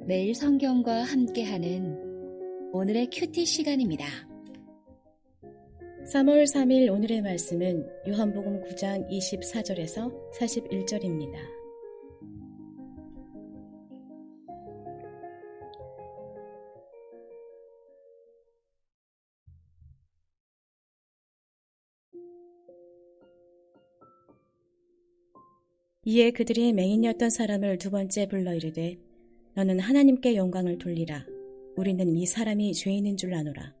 매일 성경과 함께하는 오늘의 큐티 시간입니다. 3월 3일 오늘의 말씀은 요한복음 9장 24절에서 41절입니다. 이에 그들이 맹인이었던 사람을 두 번째 불러 이르되 너는 하나님께 영광을 돌리라. 우리는 이 사람이 죄인인 줄 아노라.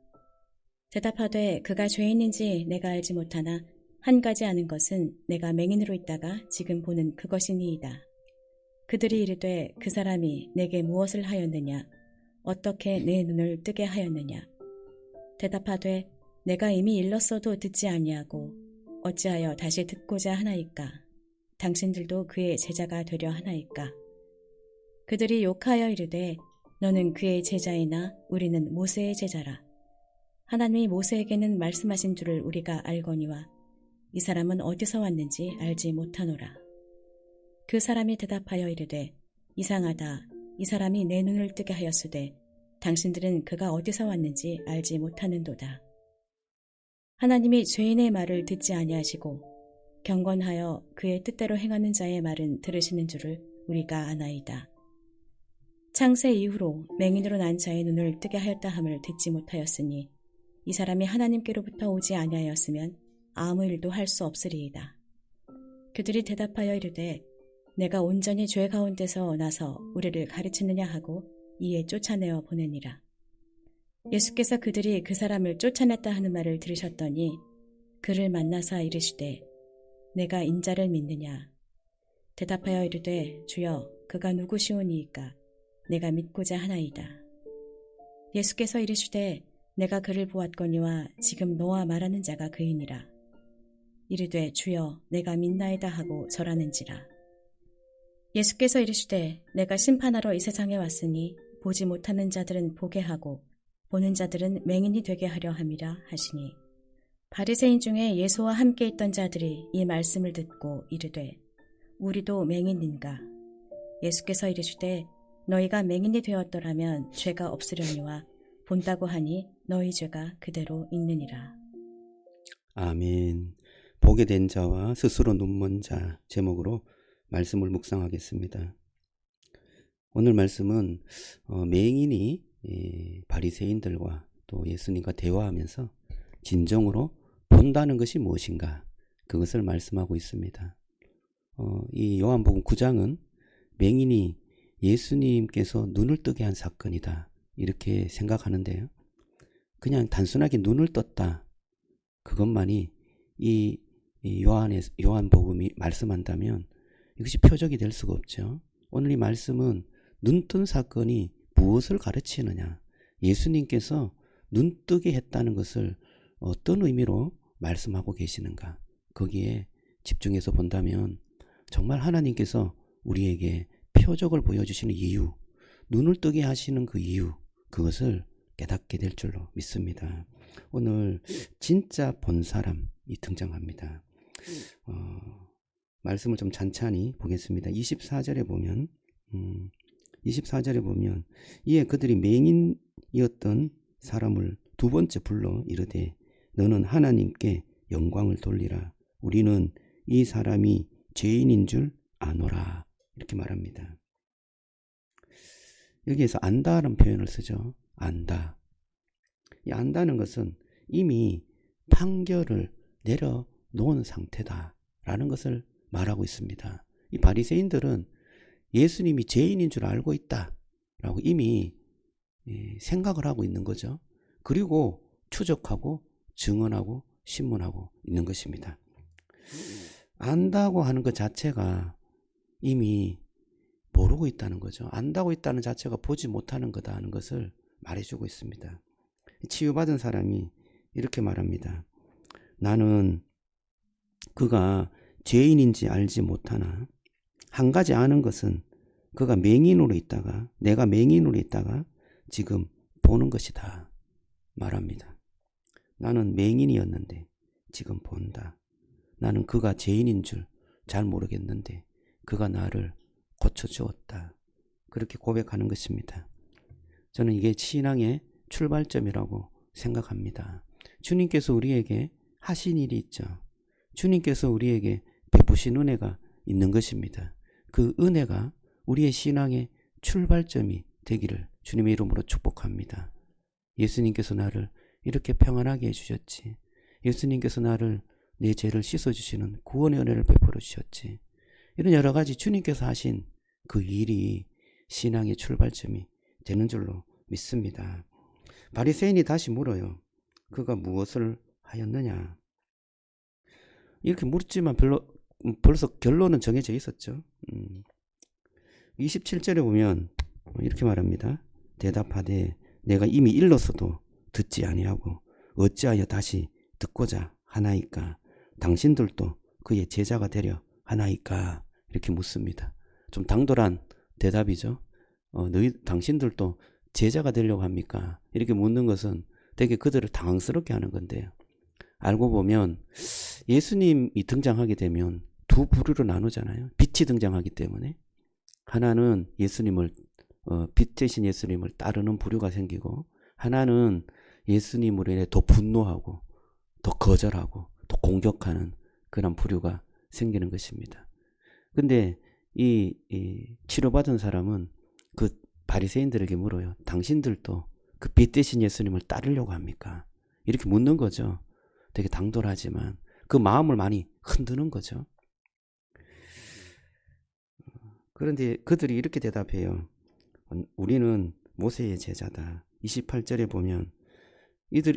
대답하되 그가 죄인인지 내가 알지 못하나 한 가지 아는 것은 내가 맹인으로 있다가 지금 보는 그것이니이다. 그들이 이르되 그 사람이 내게 무엇을 하였느냐? 어떻게 내 눈을 뜨게 하였느냐? 대답하되 내가 이미 일렀어도 듣지 아니하고 어찌하여 다시 듣고자 하나이까? 당신들도 그의 제자가 되려 하나이까? 그들이 욕하여 이르되 너는 그의 제자이나 우리는 모세의 제자라. 하나님이 모세에게는 말씀하신 줄을 우리가 알거니와 이 사람은 어디서 왔는지 알지 못하노라. 그 사람이 대답하여 이르되 이상하다. 이 사람이 내 눈을 뜨게 하였으되 당신들은 그가 어디서 왔는지 알지 못하는도다. 하나님이 죄인의 말을 듣지 아니하시고 경건하여 그의 뜻대로 행하는 자의 말은 들으시는 줄을 우리가 아나이다. 창세 이후로 맹인으로 난 자의 눈을 뜨게 하였다 함을 듣지 못하였으니 이 사람이 하나님께로부터 오지 아니하였으면 아무 일도 할 수 없으리이다. 그들이 대답하여 이르되 내가 온전히 죄 가운데서 나서 우리를 가르치느냐 하고 이에 쫓아내어 보내니라. 예수께서 그들이 그 사람을 쫓아냈다 하는 말을 들으셨더니 그를 만나사 이르시되 내가 인자를 믿느냐? 대답하여 이르되 주여 그가 누구시오니이까? 내가 믿고자 하나이다. 예수께서 이르시되 내가 그를 보았거니와 지금 너와 말하는 자가 그이니라. 이르되 주여 내가 믿나이다 하고 절하는지라. 예수께서 이르시되 내가 심판하러 이 세상에 왔으니 보지 못하는 자들은 보게 하고 보는 자들은 맹인이 되게 하려 함이라 하시니 바리새인 중에 예수와 함께 있던 자들이 이 말씀을 듣고 이르되 우리도 맹인인가? 예수께서 이르시되 너희가 맹인이 되었더라면 죄가 없으려니와 본다고 하니 너희 죄가 그대로 있느니라. 아멘. 보게 된 자와 스스로 눈먼 자 제목으로 말씀을 묵상하겠습니다. 오늘 말씀은 맹인이 바리새인들과 또 예수님과 대화하면서 진정으로 본다는 것이 무엇인가 그것을 말씀하고 있습니다. 이 요한복음 9장은 맹인이 예수님께서 눈을 뜨게 한 사건이다 이렇게 생각하는데요. 그냥 단순하게 눈을 떴다 그것만이 이 요한복음이 말씀한다면 이것이 표적이 될 수가 없죠. 오늘 이 말씀은 눈뜬 사건이 무엇을 가르치느냐, 예수님께서 눈뜨게 했다는 것을 어떤 의미로 말씀하고 계시는가, 거기에 집중해서 본다면 정말 하나님께서 우리에게 표적을 보여주시는 이유, 눈을 뜨게 하시는 그 이유, 그것을 깨닫게 될 줄로 믿습니다. 오늘 진짜 본 사람이 등장합니다. 말씀을 좀 찬찬히 보겠습니다. 24절에 보면 이에 그들이 맹인이었던 사람을 두 번째 불러 이르되 너는 하나님께 영광을 돌리라. 우리는 이 사람이 죄인인 줄 아노라. 이렇게 말합니다. 여기에서 안다라는 표현을 쓰죠. 안다. 이 안다는 것은 이미 판결을 내려놓은 상태다라는 것을 말하고 있습니다. 이 바리새인들은 예수님이 죄인인 줄 알고 있다라고 이미 생각을 하고 있는 거죠. 그리고 추적하고 증언하고 신문하고 있는 것입니다. 안다고 하는 것 자체가 이미 모르고 있다는 거죠. 안다고 있다는 자체가 보지 못하는 거다 하는 것을 말해주고 있습니다. 치유받은 사람이 이렇게 말합니다. 나는 그가 죄인인지 알지 못하나 한 가지 아는 것은 그가 맹인으로 있다가 내가 맹인으로 있다가 지금 보는 것이다 말합니다. 나는 맹인이었는데 지금 본다. 나는 그가 죄인인 줄 잘 모르겠는데 그가 나를 고쳐주었다. 그렇게 고백하는 것입니다. 저는 이게 신앙의 출발점이라고 생각합니다. 주님께서 우리에게 하신 일이 있죠. 주님께서 우리에게 베푸신 은혜가 있는 것입니다. 그 은혜가 우리의 신앙의 출발점이 되기를 주님의 이름으로 축복합니다. 예수님께서 나를 이렇게 평안하게 해주셨지. 예수님께서 나를 내 죄를 씻어주시는 구원의 은혜를 베풀어 주셨지. 이런 여러 가지 주님께서 하신 그 일이 신앙의 출발점이 되는 줄로 믿습니다. 바리새인이 다시 물어요. 그가 무엇을 하였느냐? 이렇게 묻지만 벌써 결론은 정해져 있었죠. 27절에 보면 이렇게 말합니다. 대답하되 내가 이미 일렀어도 듣지 아니하고 어찌하여 다시 듣고자 하나이까? 당신들도 그의 제자가 되려 하나이까? 이렇게 묻습니다. 좀 당돌한 대답이죠. 당신들도 제자가 되려고 합니까? 이렇게 묻는 것은 되게 그들을 당황스럽게 하는 건데요. 알고 보면 예수님이 등장하게 되면 두 부류로 나누잖아요. 빛이 등장하기 때문에 하나는 예수님을 빛 대신 예수님을 따르는 부류가 생기고, 하나는 예수님으로 인해 더 분노하고 더 거절하고 더 공격하는 그런 부류가 생기는 것입니다. 근데 이 치료받은 사람은 그 바리새인들에게 물어요. 당신들도 그 빛 대신 예수님을 따르려고 합니까? 이렇게 묻는 거죠. 되게 당돌하지만 그 마음을 많이 흔드는 거죠. 그런데 그들이 이렇게 대답해요. 우리는 모세의 제자다. 28절에 보면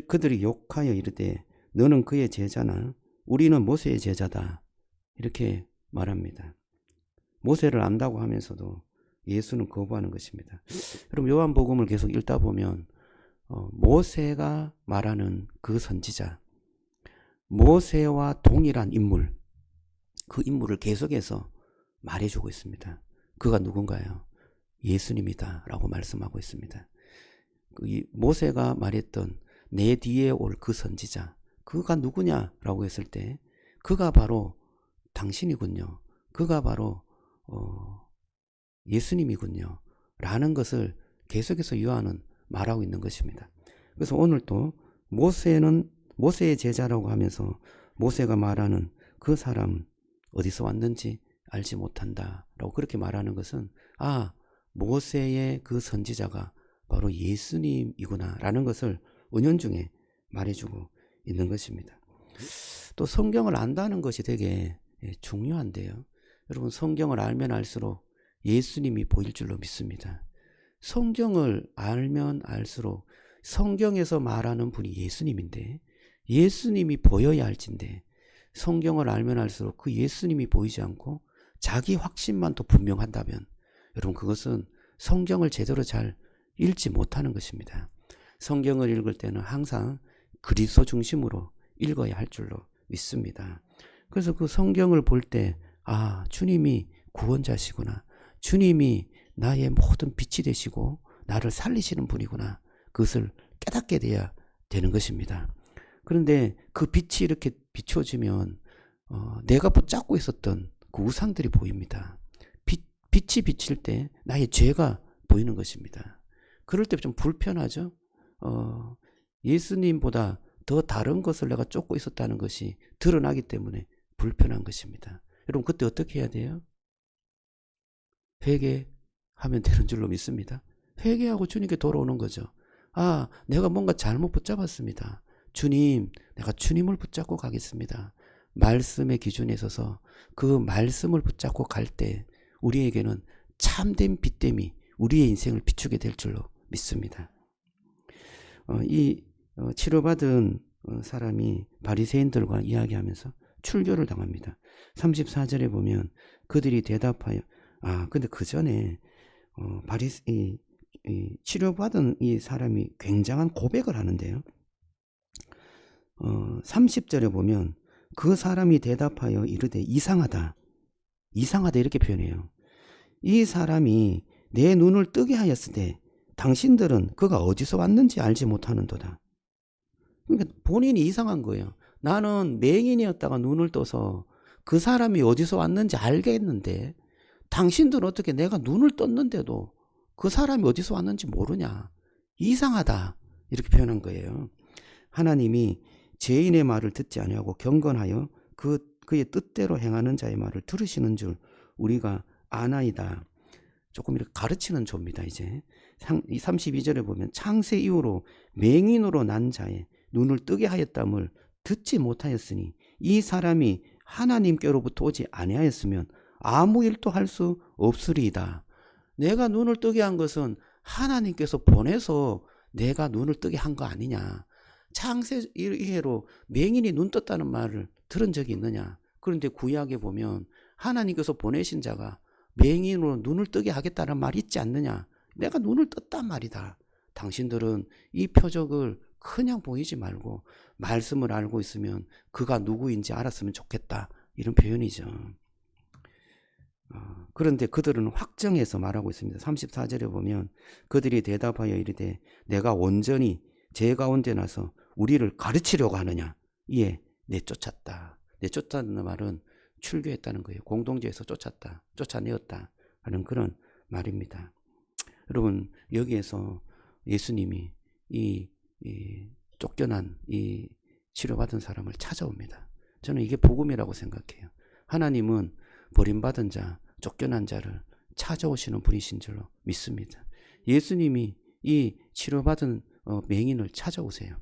그들이 욕하여 이르되 너는 그의 제자나 우리는 모세의 제자다. 이렇게 말합니다. 모세를 안다고 하면서도 예수는 거부하는 것입니다. 여러분 요한복음을 계속 읽다 보면 모세가 말하는 그 선지자, 모세와 동일한 인물, 그 인물을 계속해서 말해주고 있습니다. 그가 누군가요? 예수님이다 라고 말씀하고 있습니다. 모세가 말했던 내 뒤에 올 그 선지자, 그가 누구냐라고 했을 때 그가 바로 당신이군요. 그가 바로 예수님이군요 라는 것을 계속해서 요한은 말하고 있는 것입니다. 그래서 오늘 또 모세의 제자라고 하면서 모세가 말하는 그 사람 어디서 왔는지 알지 못한다 라고 그렇게 말하는 것은 모세의 그 선지자가 바로 예수님이구나 라는 것을 은연중에 말해주고 있는 것입니다. 또 성경을 안다는 것이 되게 중요한데요. 여러분 성경을 알면 알수록 예수님이 보일 줄로 믿습니다. 성경을 알면 알수록 성경에서 말하는 분이 예수님인데 예수님이 보여야 할진데 성경을 알면 알수록 그 예수님이 보이지 않고 자기 확신만 더 분명한다면 여러분 그것은 성경을 제대로 잘 읽지 못하는 것입니다. 성경을 읽을 때는 항상 그리스도 중심으로 읽어야 할 줄로 믿습니다. 그래서 그 성경을 볼 때 주님이 구원자시구나. 주님이 나의 모든 빛이 되시고 나를 살리시는 분이구나. 그것을 깨닫게 돼야 되는 것입니다. 그런데 그 빛이 이렇게 비춰지면 내가 붙잡고 있었던 그 우상들이 보입니다. 빛이 비칠 때 나의 죄가 보이는 것입니다. 그럴 때 좀 불편하죠. 예수님보다 더 다른 것을 내가 쫓고 있었다는 것이 드러나기 때문에 불편한 것입니다. 여러분 그때 어떻게 해야 돼요? 회개하면 되는 줄로 믿습니다. 회개하고 주님께 돌아오는 거죠. 내가 뭔가 잘못 붙잡았습니다. 주님, 내가 주님을 붙잡고 가겠습니다. 말씀의 기준에 서서 그 말씀을 붙잡고 갈 때 우리에게는 참된 빛됨이 우리의 인생을 비추게 될 줄로 믿습니다. 치료받은 사람이 바리새인들과 이야기하면서 출교를 당합니다. 34절에 보면 그들이 대답하여 근데 그 전에 치료받은 이 사람이 굉장한 고백을 하는데요. 30절에 보면 그 사람이 대답하여 이르되 이상하다 이렇게 표현해요. 이 사람이 내 눈을 뜨게 하였으되 당신들은 그가 어디서 왔는지 알지 못하는도다. 그러니까 본인이 이상한 거예요. 나는 맹인이었다가 눈을 떠서 그 사람이 어디서 왔는지 알겠는데 당신들은 어떻게 내가 눈을 떴는데도 그 사람이 어디서 왔는지 모르냐. 이상하다. 이렇게 표현한 거예요. 하나님이 죄인의 말을 듣지 아니하고 경건하여 그의 뜻대로 행하는 자의 말을 들으시는 줄 우리가 아나이다. 조금 이렇게 가르치는 조입니다. 이제 이 32절에 보면 창세 이후로 맹인으로 난 자의 눈을 뜨게 하였담을 듣지 못하였으니 이 사람이 하나님께로부터 오지 아니하였으면 아무 일도 할 수 없으리이다. 내가 눈을 뜨게 한 것은 하나님께서 보내서 내가 눈을 뜨게 한 거 아니냐. 창세 이해로 맹인이 눈 떴다는 말을 들은 적이 있느냐. 그런데 구약에 보면 하나님께서 보내신 자가 맹인으로 눈을 뜨게 하겠다는 말이 있지 않느냐. 내가 눈을 떴단 말이다. 당신들은 이 표적을 그냥 보이지 말고 말씀을 알고 있으면 그가 누구인지 알았으면 좋겠다. 이런 표현이죠. 그런데 그들은 확정해서 말하고 있습니다. 34절에 보면 그들이 대답하여 이르되 내가 온전히 제 가운데 나서 우리를 가르치려고 하느냐. 이에 내쫓았다. 내쫓았다는 말은 출교했다는 거예요. 공동체에서 쫓았다. 쫓아내었다 하는 그런 말입니다. 여러분, 여기에서 예수님이 이 쫓겨난 이 치료받은 사람을 찾아옵니다. 저는 이게 복음이라고 생각해요. 하나님은 버림받은 자, 쫓겨난 자를 찾아오시는 분이신 줄로 믿습니다. 예수님이 이 치료받은 맹인을 찾아오세요.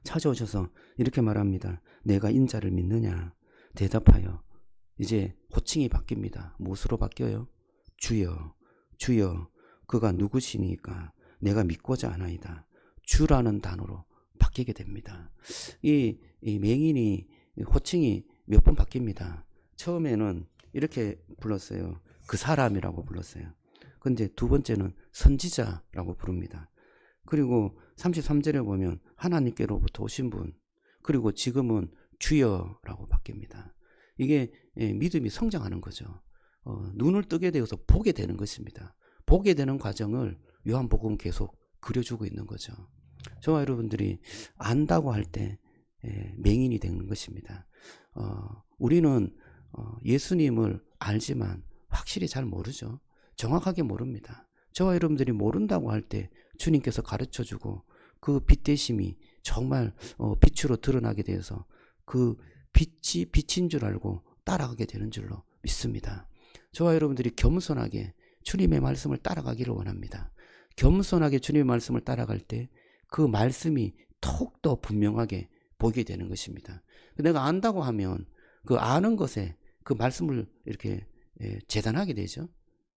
찾아오셔서 이렇게 말합니다. 내가 인자를 믿느냐? 대답하여. 이제 호칭이 바뀝니다. 무엇으로 바뀌어요? 주여, 주여. 그가 누구시니까 내가 믿고자 하나이다. 주라는 단어로 바뀌게 됩니다. 이 맹인이 호칭이 몇 번 바뀝니다. 처음에는 이렇게 불렀어요. 그 사람이라고 불렀어요. 근데 두 번째는 선지자라고 부릅니다. 그리고 33절에 보면 하나님께로부터 오신 분, 그리고 지금은 주여라고 바뀝니다. 이게 믿음이 성장하는 거죠. 눈을 뜨게 되어서 보게 되는 것입니다. 보게 되는 과정을 요한복음은 계속 그려주고 있는 거죠. 저와 여러분들이 안다고 할 때 맹인이 되는 것입니다. 우리는 예수님을 알지만 확실히 잘 모르죠. 정확하게 모릅니다. 저와 여러분들이 모른다고 할 때 주님께서 가르쳐주고 그 빛 대심이 정말 빛으로 드러나게 되어서 그 빛이 빛인 줄 알고 따라가게 되는 줄로 믿습니다. 저와 여러분들이 겸손하게 주님의 말씀을 따라가기를 원합니다. 겸손하게 주님의 말씀을 따라갈 때 그 말씀이 더욱더 분명하게 보이게 되는 것입니다. 내가 안다고 하면 그 아는 것에 그 말씀을 이렇게 재단하게 되죠.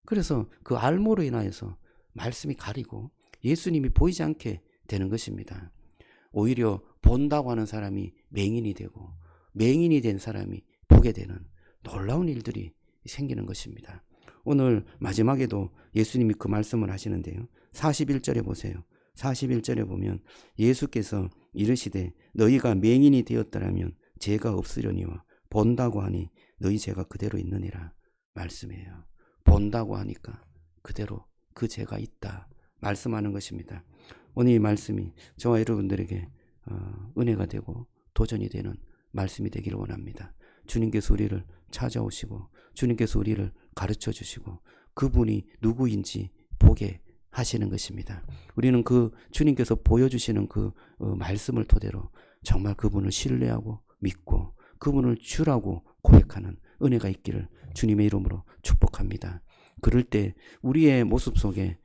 그래서 그 알모로 인하여서 말씀이 가리고 예수님이 보이지 않게 되는 것입니다. 오히려 본다고 하는 사람이 맹인이 되고 맹인이 된 사람이 보게 되는 놀라운 일들이 생기는 것입니다. 오늘 마지막에도 예수님이 그 말씀을 하시는데요. 41절에 보세요. 41절에 보면 예수께서 이르시되 너희가 맹인이 되었더라면 죄가 없으려니와 본다고 하니 너희 죄가 그대로 있느니라 말씀이에요. 본다고 하니까 그대로 그 죄가 있다 말씀하는 것입니다. 오늘 이 말씀이 저와 여러분들에게 은혜가 되고 도전이 되는 말씀이 되기를 원합니다. 주님께서 우리를 찾아오시고 주님께서 우리를 가르쳐 주시고 그분이 누구인지 보게 하시는 것입니다. 우리는 그 주님께서 보여주시는 그 말씀을 토대로 정말 그분을 신뢰하고 믿고 그분을 주라고 고백하는 은혜가 있기를 주님의 이름으로 축복합니다. 그럴 때 우리의 모습 속에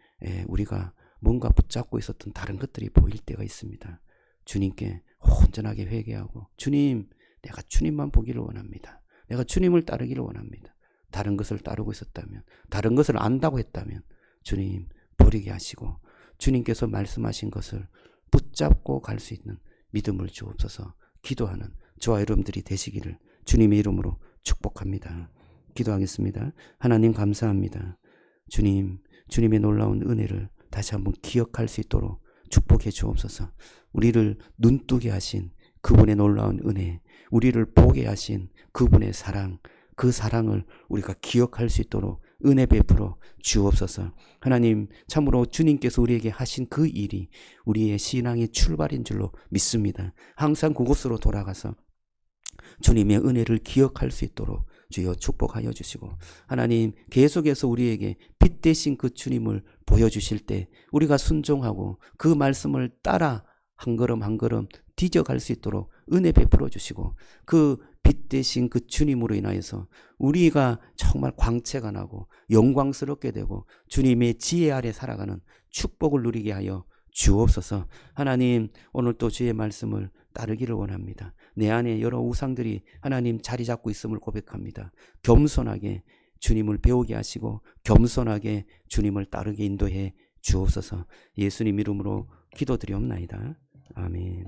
우리가 뭔가 붙잡고 있었던 다른 것들이 보일 때가 있습니다. 주님께 온전하게 회개하고 주님, 내가 주님만 보기를 원합니다. 내가 주님을 따르기를 원합니다. 다른 것을 따르고 있었다면, 다른 것을 안다고 했다면 주님 버리게 하시고 주님께서 말씀하신 것을 붙잡고 갈 수 있는 믿음을 주옵소서. 기도하는 저와 여러분들이 되시기를 주님의 이름으로 축복합니다. 기도하겠습니다. 하나님 감사합니다. 주님, 주님의 놀라운 은혜를 다시 한번 기억할 수 있도록 축복해 주옵소서. 우리를 눈뜨게 하신 그분의 놀라운 은혜, 우리를 보게 하신 그분의 사랑, 그 사랑을 우리가 기억할 수 있도록 은혜 베풀어 주옵소서. 하나님, 참으로 주님께서 우리에게 하신 그 일이 우리의 신앙의 출발인 줄로 믿습니다. 항상 그곳으로 돌아가서 주님의 은혜를 기억할 수 있도록 주여 축복하여 주시고 하나님 계속해서 우리에게 빛 대신 그 주님을 보여주실 때 우리가 순종하고 그 말씀을 따라 한 걸음 한 걸음 뒤져갈 수 있도록 은혜 베풀어 주시고 그 빛 대신 그 주님으로 인하여서 우리가 정말 광채가 나고 영광스럽게 되고 주님의 지혜 아래 살아가는 축복을 누리게 하여 주옵소서. 하나님 오늘 또 주의 말씀을 따르기를 원합니다. 내 안에 여러 우상들이 하나님 자리 잡고 있음을 고백합니다. 겸손하게 주님을 배우게 하시고 겸손하게 주님을 따르게 인도해 주옵소서. 예수님 이름으로 기도드리옵나이다. 아멘.